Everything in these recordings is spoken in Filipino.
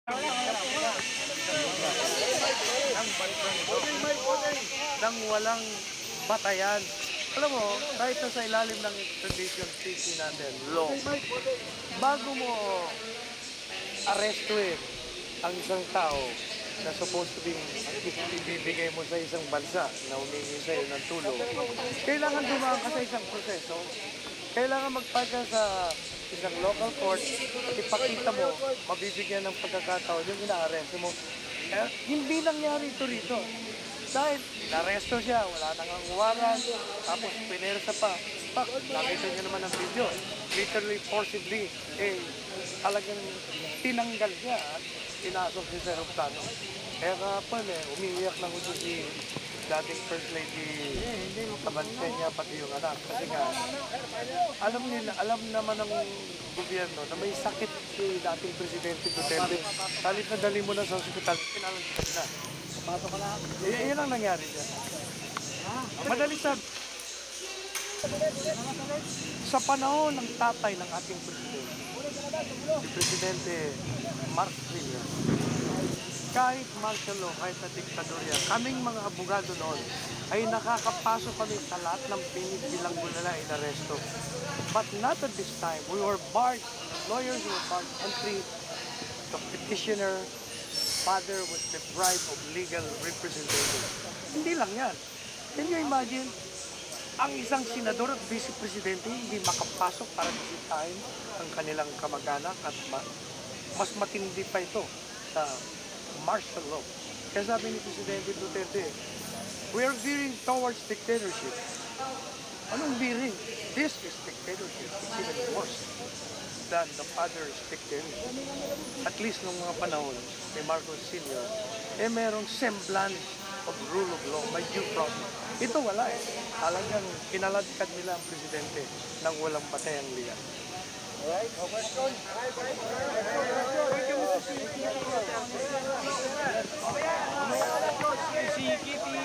Ang bansa nito nang walang batayan. Alam mo, kahit na sa ilalim ng extradition treaty natin, law, bago mo arrestuin ang isang tao na supposed to be ibibigay mo sa isang bansa na humingi sa'yo ng tulong, kailangan dumaan ka sa isang proseso. Kailangan magpad ka sa isang local court at ipakita mo, mabibigyan ng pagkakataon yung ina-arresto mo. Hindi nangyari ito rito. Dahil naresto siya, wala nang ang warrant, tapos pinersa pa. Nakita niyo naman ang video. Literally, forcibly, talagang tinanggal siya at pinasok si Sir Octano. Kaya kapon umiiyak na gusto si dating First Lady Tabansenya pati yung anak. Kasi nga, alam naman ng gobyerno na may sakit si dating Presidente Duterte. Kalit na dali mo na sa ospital, pinalagyan na. Pasok ka na. Yan ang nangyari dyan. Madali sabi. Sa panahon ng tatay ng ating Presidente, si Presidente Mark Sr., kahit martial law, kahit na diktadorya, kaming mga abogado noon ay nakakapasok kami sa lahat ng pinibilanggo nila inaresto. But not at this time. We were barred, lawyers were barred, country, the petitioner, father was deprived of legal representation. Hindi lang yan. Can you imagine? Ang isang senador at vice-presidente hindi makapasok para bisitahin ang kanilang kamag-anak at mas matindi pa ito sa martial law. Kaya sabi ni Presidente Duterte, we are veering towards dictatorship. Anong veering? This is dictatorship. It's even worse than the father's dictatorship. At least nung mga panahon ni Marcos Sr., merong semblance of rule of law, may due process. Ito wala Talagang kinaladkad nila ang presidente nang walang patayang liyan. Alright, question. Si Kitty,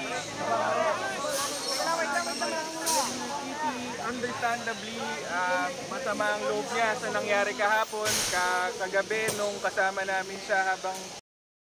understandably, masama ang loob niya sa nangyari kahapon, kagabi nung kasama namin siya habang